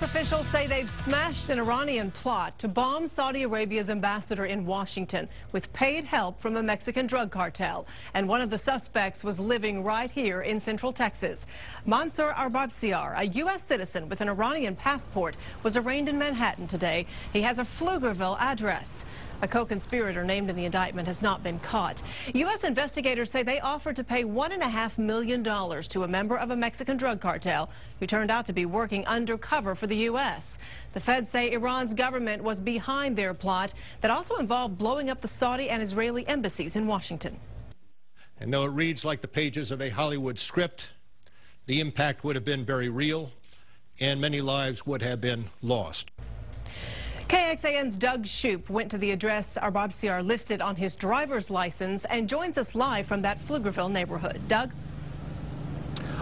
U.S. officials say they've smashed an Iranian plot to bomb Saudi Arabia's ambassador in Washington with paid help from a Mexican drug cartel. And one of the suspects was living right here in Central Texas. Mansour Arbabsiar, a U.S. citizen with an Iranian passport, was arraigned in Manhattan today. He has a Pflugerville address. A co-conspirator named in the indictment has not been caught. U.S. investigators say they offered to pay $1.5 million to a member of a Mexican drug cartel who turned out to be working undercover for the U.S. The feds say Iran's government was behind their plot that also involved blowing up the Saudi and Israeli embassies in Washington. And though it reads like the pages of a Hollywood script, the impact would have been very real, and many lives would have been lost. KXAN's Doug Shoup went to the address Arbabsiar listed on his driver's license and joins us live from that Pflugerville neighborhood. Doug?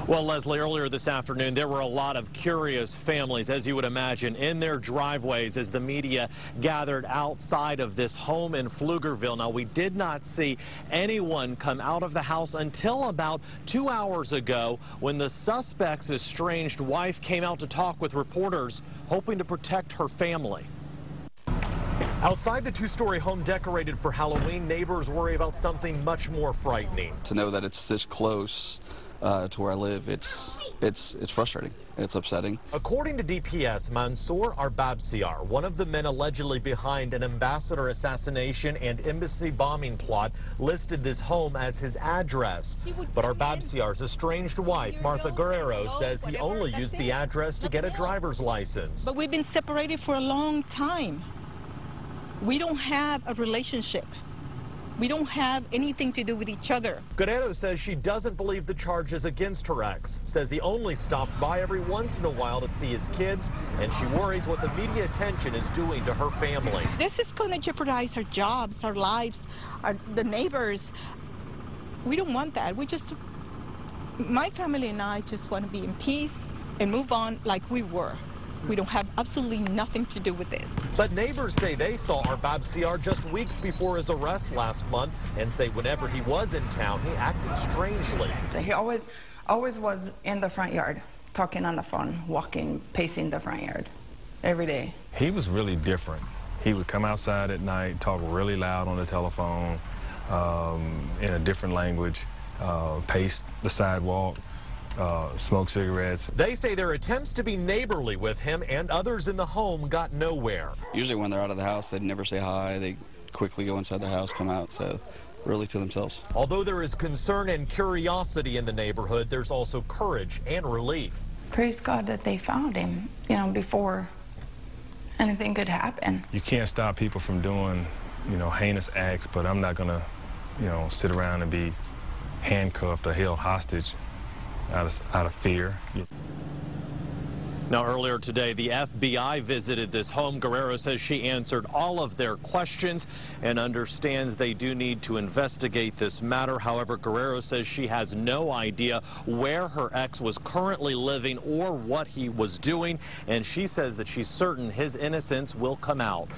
Well, Leslie, earlier this afternoon, there were a lot of curious families, as you would imagine, in their driveways as the media gathered outside of this home in Pflugerville. Now, we did not see anyone come out of the house until about 2 hours ago when the suspect's estranged wife came out to talk with reporters, hoping to protect her family. Outside the two-story home decorated for Halloween, neighbors worry about something much more frightening. To know that it's this close to where I live, it's frustrating. It's upsetting. According to DPS, Mansour Arbabsiar, one of the men allegedly behind an ambassador assassination and embassy bombing plot, listed this home as his address. But Arbabsiar's estranged wife, Martha Guerrero, says he only used the address to get a driver's license. But we've been separated for a long time. We don't have a relationship. We don't have anything to do with each other. Guerrero says she doesn't believe the charges against her ex, says he only stopped by every once in a while to see his kids, and she worries what the media attention is doing to her family. This is going to jeopardize our jobs, our lives, the neighbors. We don't want that. My family and I just want to be in peace and move on like we were. We don't have absolutely nothing to do with this. But neighbors say they saw Arbabsiar just weeks before his arrest last month and say whenever he was in town, he acted strangely. He always was in the front yard, talking on the phone, walking, pacing the front yard every day. He was really different. He would come outside at night, talk really loud on the telephone in a different language, pace the sidewalk. Smoke cigarettes. They say their attempts to be neighborly with him and others in the home got nowhere. Usually when they're out of the house, they'd never say hi. They quickly go inside the house, come out, so really to themselves. Although there is concern and curiosity in the neighborhood, there's also courage and relief. Praise God that they found him, before anything could happen. You can't stop people from doing, heinous acts, but I'm not going to, sit around and be handcuffed or held hostage out of fear. Now, earlier today, the FBI visited this home. Guerrero says she answered all of their questions and understands they do need to investigate this matter. However, Guerrero says she has no idea where her ex was currently living or what he was doing, and she says that she's certain his innocence will come out.